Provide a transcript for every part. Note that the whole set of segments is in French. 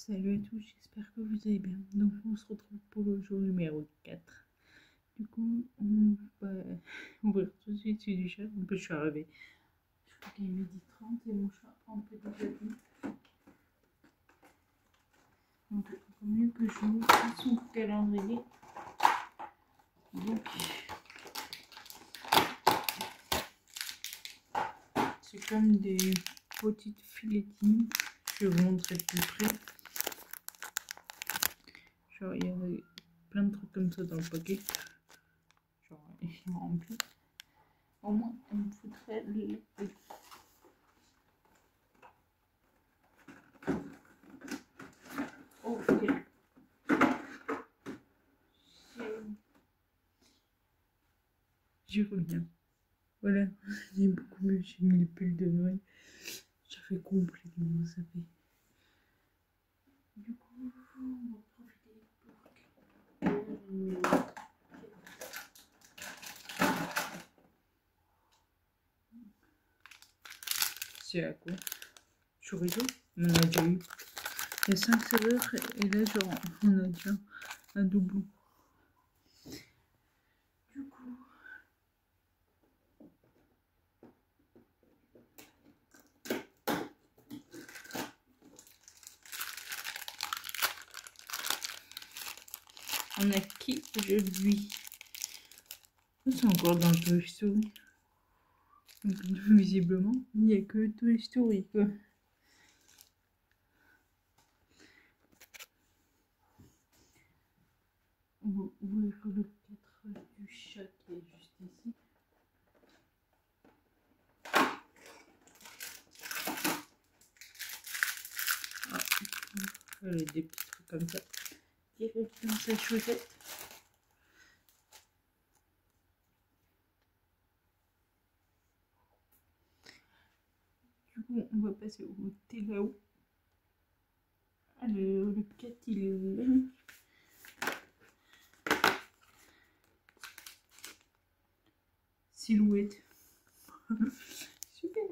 Salut à tous, j'espère que vous allez bien. Donc on se retrouve pour le jour numéro 4. Du coup, on va ouvrir tout de suite celui du chat. Donc je suis arrivée. Je crois qu'il est 12h30 et mon chat a un peu déjà vu. Donc il faut mieux que je ouvre son calendrier. Donc c'est comme des petites filetines. Je vais vous montrer de plus près. Genre il y a plein de trucs comme ça dans le paquet. Genre il est rempli. Au moins on me foutrait le... Oh, ok. Je reviens. Voilà, j'ai beaucoup mieux. J'ai mis le pull de Noël. Ça fait complètement ça fait. Du coup, on va profiter pour... C'est à quoi? Chorizo? On en a déjà eu. Il y a 5 saveurs et là, genre, on a déjà un doublon. Du coup... On a qui aujourd'hui? C'est encore dans Toy Story. Donc, visiblement, il n'y a que Toy Story, quoi. On va ouvrir le 4 du chat qui est juste ici. Ah, elle a des petits trucs comme ça. Direct dans sa chaussette. Du coup, on va passer au thé là-haut. Le 4, il est là. Silhouette. Super.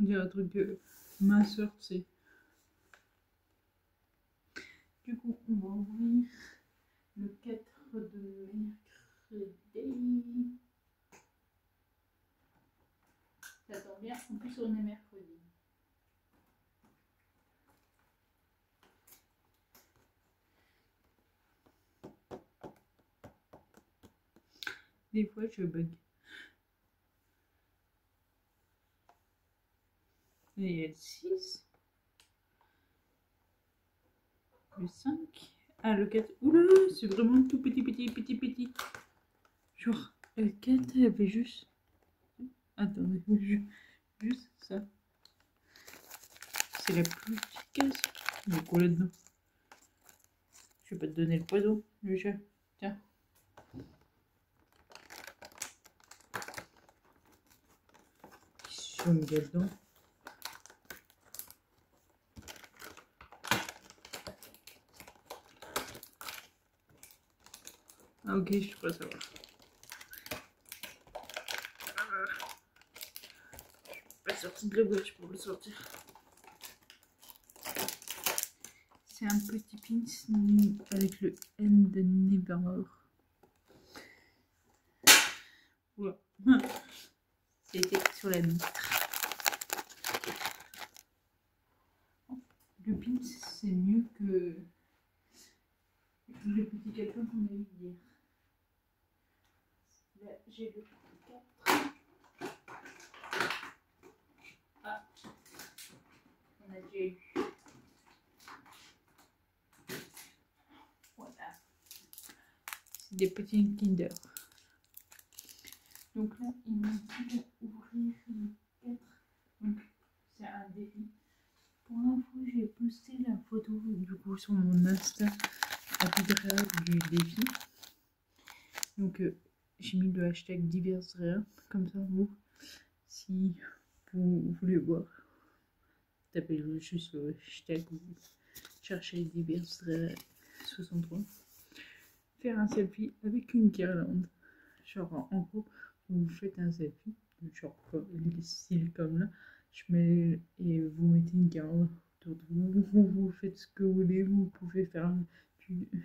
On dirait un truc de ma soeur, tu sais. Du coup, on va ouvrir le 4 de mercredi. Ça tombe bien, en plus on est mercredi. Des fois, je bug. Et il y a le 6. Le 5. Ah, le 4. Oula, c'est vraiment tout petit. Genre, le 4, il y avait juste... Attendez, juste ça. C'est la plus efficace. Il y a quoi là-dedans? Je vais pas te donner le poison, le chat. Tiens. Qu'est-ce qu'on met là-dedans? Ah ok, je peux pas savoir. Je suis pas sortie de la boîte pour le sortir. C'est un petit pins avec le N de Nevermore. Voilà. C'était sur la vitre. Le pins, c'est mieux que le petit calepin qu'on a eu hier. Là, j'ai le 4. Ah, on a déjà eu. Voilà. C'est des petits Kinder. Donc là, il m'a dit d'ouvrir le 4. Donc, c'est un défi. Pour l'info, j'ai posté la photo du coup sur mon Insta à du défi. Donc, j'ai mis le hashtag diversrea. Comme ça, vous, si vous voulez voir, tapez juste le hashtag, vous cherchez diversrea 63. Faire un selfie avec une guirlande. Genre, en gros, vous faites un selfie, genre style comme là, et vous mettez une guirlande autour de vous. Vous faites ce que vous voulez. Vous pouvez faire un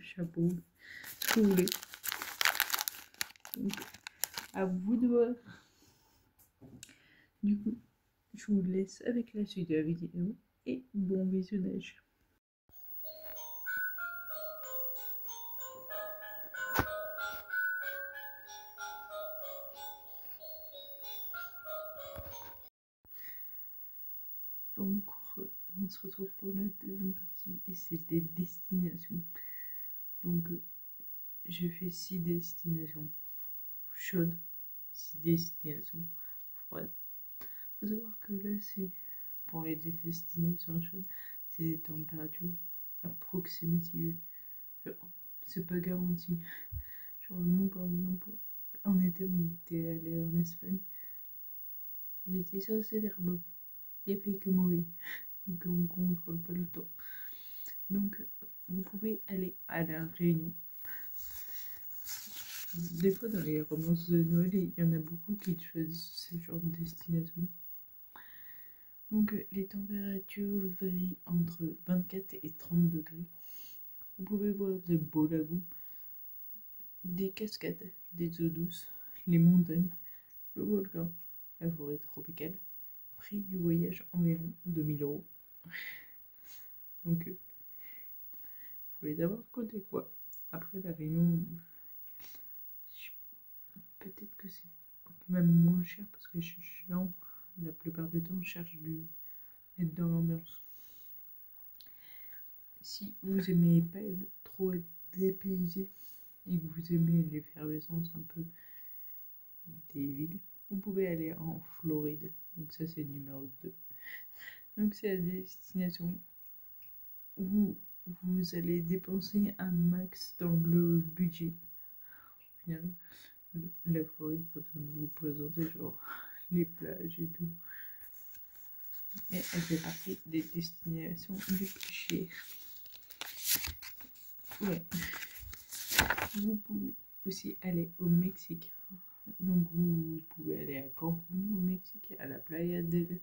chapeau, ce que vous voulez. Donc, à vous de voir. Du coup, je vous laisse avec la suite de la vidéo et bon visionnage. Donc, on se retrouve pour la deuxième partie et c'est des destinations. Donc, je fais 6 destinations chaudes, 6 destinations froides. Il faut savoir que là, c'est pour les destinations chaudes, c'est des températures approximatives. C'est pas garanti. Genre, nous, par exemple, on était allé en Espagne. Il était censé faire beau. Il n'y a fait que mauvais. Donc, on contrôle pas le temps. Donc, vous pouvez aller à la Réunion. Des fois, dans les romances de Noël, il y en a beaucoup qui choisissent ce genre de destination. Donc, les températures varient entre 24 et 30 degrés. Vous pouvez voir de beaux lagons, des cascades, des eaux douces, les montagnes, le volcan, la forêt tropicale. Prix du voyage environ 2000 €. Donc, faut les avoir côté quoi. Après, la Réunion, peut-être que c'est même moins cher parce que je suis la plupart du temps, je cherche être dans l'ambiance. Si vous aimez pas trop être dépaysé et que vous aimez l'effervescence un peu des villes, vous pouvez aller en Floride. Donc ça, c'est le numéro 2. Donc c'est la destination où vous allez dépenser un max dans le budget. Au final, la Floride, pas besoin de vous présenter genre les plages et tout. Mais elle fait partie des destinations les plus chères. Ouais. Vous pouvez aussi aller au Mexique. Donc vous pouvez aller à Cancun au Mexique, à la Playa del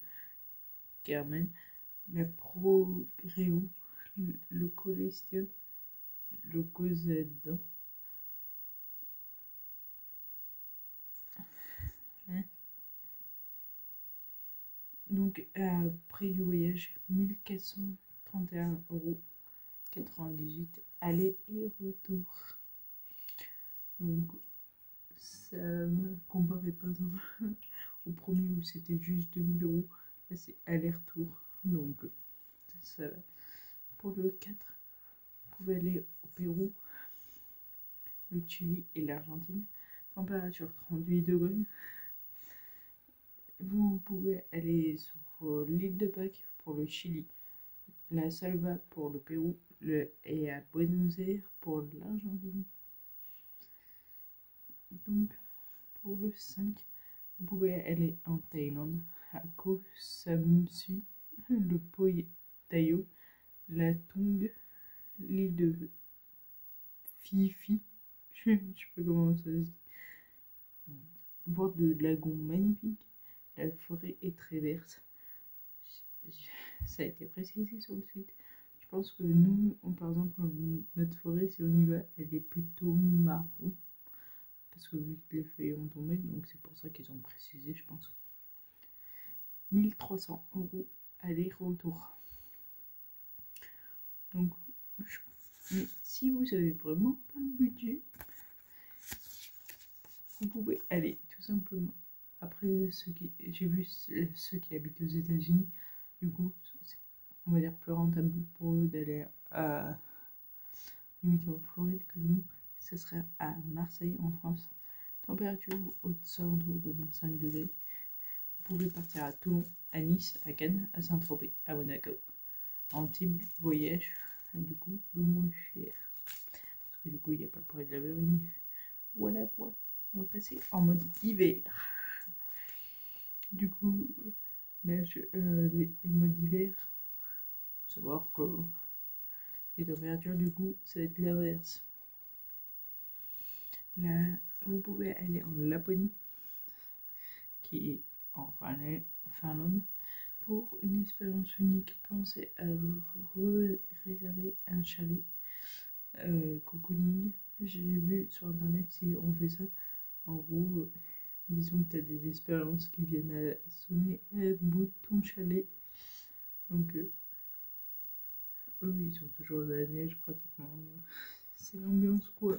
Carmen, la Progreo, le Coliseum, le Cozado. Hein? Donc prix du voyage 1431,98 € aller et retour. Donc ça me comparait par exemple au premier où c'était juste 2000 €. Là c'est aller-retour. Donc ça va. Pour le 4, vous pouvez aller au Pérou, le Chili et l'Argentine. Température 38 degrés. Vous pouvez aller sur l'île de Pâques pour le Chili, la Salva pour le Pérou et à Buenos Aires pour l'Argentine. Donc pour le 5, vous pouvez aller en Thaïlande, à Koh Samui, le Phoi Tayo, la Tongue, l'île de Phi Phi, je sais pas comment ça se dit, voir de lagons magnifiques. La forêt est très verte. Ça a été précisé sur le site. Je pense que nous, par exemple, notre forêt, si on y va, elle est plutôt marron. Parce que vu que les feuilles ont tombé, donc c'est pour ça qu'ils ont précisé, je pense. 1300 € aller-retour. Donc, mais si vous avez vraiment pas le budget, vous pouvez aller tout simplement. Après, j'ai vu ceux qui habitent aux États-Unis, du coup, on va dire plus rentable pour eux d'aller à limite en Floride que nous. Ce serait à Marseille en France. Température aux alentours de 25 degrés. Vous pouvez partir à Toulon, à Nice, à Cannes, à Saint-Tropez, à Monaco. En type voyage, du coup, le moins cher. Parce que du coup, il n'y a pas le prix de la verrigne. Voilà quoi. On va passer en mode hiver. Du coup, là, les modes hiver, faut savoir que les températures, du coup, ça va être l'inverse. Là, vous pouvez aller en Laponie, qui est en Finlande, Pour une expérience unique, pensez à réserver un chalet cocooning. J'ai vu sur internet si on fait ça. En gros, disons que tu as des expériences qui viennent à sonner à bout de ton chalet. Donc, eux, ils ont toujours de la neige pratiquement. C'est l'ambiance quoi.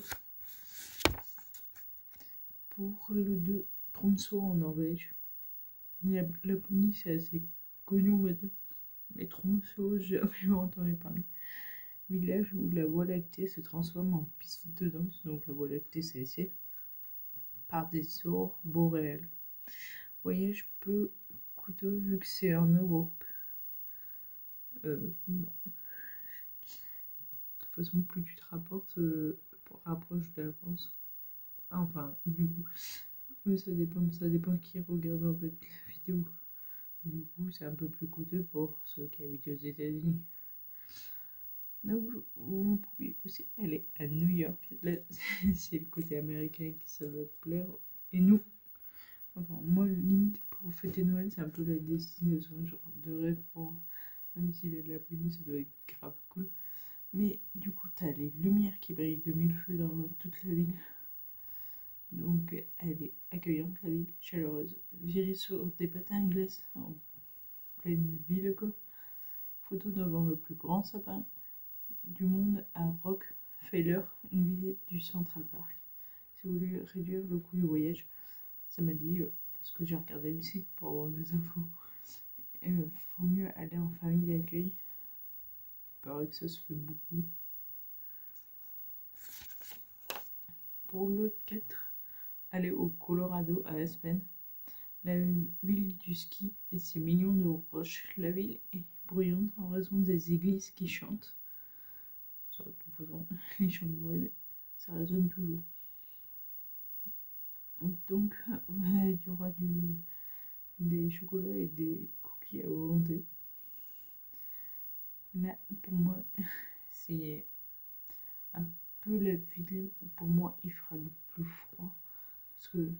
Pour le 2, Tromsø en Norvège. La Laponie, c'est assez connu, on va dire. Mais Tromsø, j'ai jamais entendu parler. Village où la voie lactée se transforme en piste de danse. Donc la voie lactée, c'est ici. Par des aurores boréales. Voyage peu coûteux vu que c'est en Europe. Bah, de toute façon, plus tu te rapproches de la France. Enfin, du coup, ça dépend qui regarde en fait la vidéo. Du coup, c'est un peu plus coûteux pour ceux qui habitent aux États-Unis. Donc, vous pouvez aussi aller à New York. Là, c'est le côté américain qui ça va plaire. Et nous, enfin, moi, limite pour fêter Noël, c'est un peu la destination genre de rêve pour. Même s'il est de la police, ça doit être grave cool. Mais du coup, t'as les lumières qui brillent de mille feux dans toute la ville. Donc, elle est accueillante, la ville, chaleureuse. Virée sur des patins à glace en pleine ville, quoi. Photo devant le plus grand sapin du monde à Rockefeller, une visite du Central Park. Si vous voulez réduire le coût du voyage, ça m'a dit, parce que j'ai regardé le site pour avoir des infos, faut mieux aller en famille d'accueil. Il paraît que ça se fait beaucoup. Pour le 4, aller au Colorado à Aspen, la ville du ski et ses millions de roches. La ville est bruyante en raison des églises qui chantent. De toute façon, les chants de Noël, ça résonne toujours. Donc, il y aura des chocolats et des cookies à volonté. Là, pour moi, c'est un peu la ville où pour moi il fera le plus froid. Parce que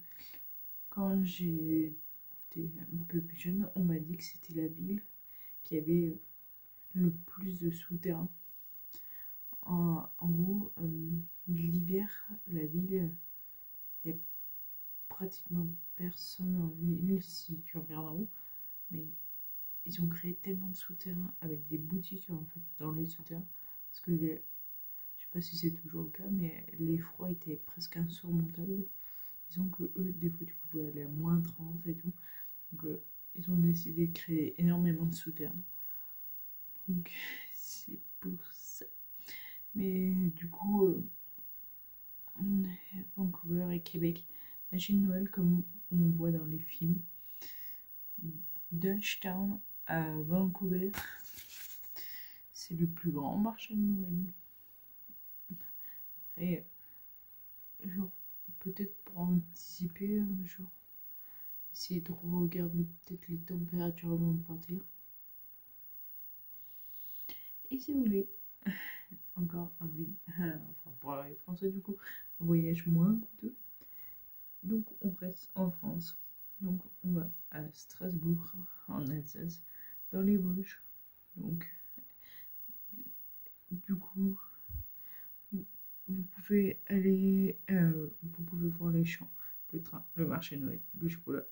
quand j'ai été un peu plus jeune, on m'a dit que c'était la ville qui avait le plus de souterrains. En gros, l'hiver, la ville, il n'y a pratiquement personne en ville si tu regardes en haut. Mais ils ont créé tellement de souterrains avec des boutiques en fait dans les souterrains. Parce que je sais pas si c'est toujours le cas, mais les froids étaient presque insurmontables. Disons que eux, des fois, tu pouvais aller à moins 30 et tout. Donc, ils ont décidé de créer énormément de souterrains. Donc, c'est pour ça. Mais du coup, Vancouver et Québec, magie de Noël comme on voit dans les films. Dutchtown à Vancouver, c'est le plus grand marché de Noël. Après, genre, peut-être pour anticiper, genre, essayer de regarder peut-être les températures avant de partir. Et si vous voulez, encore un enfin pour les Français du coup, un voyage moins coûteux. Donc on reste en France. Donc on va à Strasbourg, en Alsace, dans les Vosges. Donc du coup, vous pouvez aller, vous pouvez voir les champs, le train, le marché de Noël, le chocolat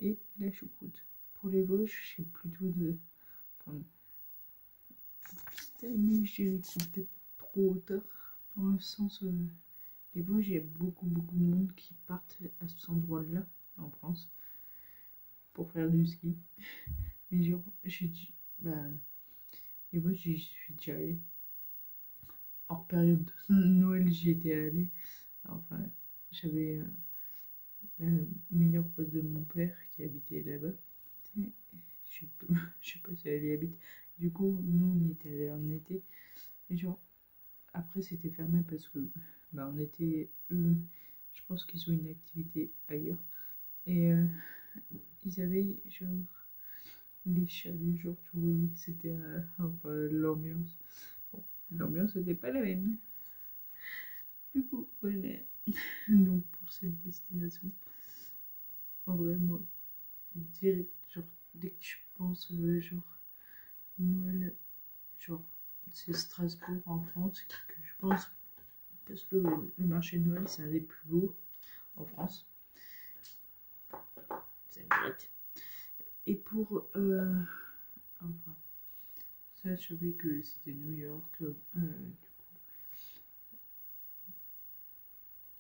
et la choucroute. Pour les Vosges, c'est plutôt de... Enfin, cette année, je dirais que c'est peut-être trop tard, dans le sens... les Vosges, il y a beaucoup de monde qui partent à cet endroit-là, en France, pour faire du ski. Mais genre, les Vosges, j'y suis déjà allée. Hors période de Noël, j'y étais allée. Enfin, j'avais la meilleure pote de mon père qui habitait là-bas. Je sais pas si elle y habite. Du coup, nous, on y était allés en été. Et genre, après, c'était fermé parce que, en été, eux, je pense qu'ils ont une activité ailleurs. Et ils avaient, genre, les chalets, genre, tu voyais que c'était enfin, l'ambiance. Bon, l'ambiance n'était pas la même. Du coup, voilà. Donc, pour cette destination, en vrai, moi, direct, genre, dès que je pense genre Noël, genre c'est Strasbourg en France que je pense, parce que le marché de Noël c'est un des plus beaux en France. C'est vrai. Et pour enfin ça je savais que c'était New York du coup.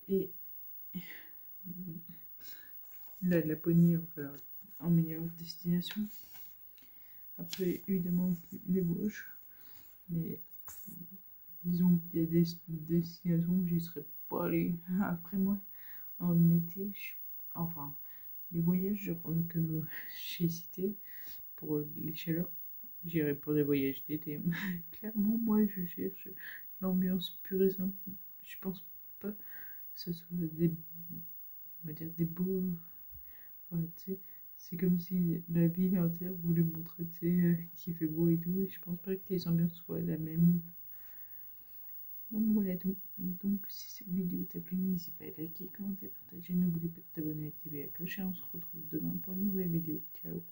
Et la Laponie enfin en meilleure destination. Après évidemment les Vosges, mais disons qu'il y a des destinations que j'y serais pas allée. Après moi en été enfin les voyages que j'ai cités pour les chaleurs, j'irai pour des voyages d'été. Clairement, moi, je cherche l'ambiance pure et simple. Je pense pas que ce soit des, on va dire, des beaux. Enfin, tu sais, c'est comme si la ville entière voulait montrer, tu sais, qu'il fait beau et tout. Et je pense pas que les ambiances soient la même. Donc voilà tout. Donc si cette vidéo t'a plu, n'hésite pas à liker, commenter, partager. N'oublie pas de t'abonner et activer la cloche. Et on se retrouve demain pour une nouvelle vidéo. Ciao.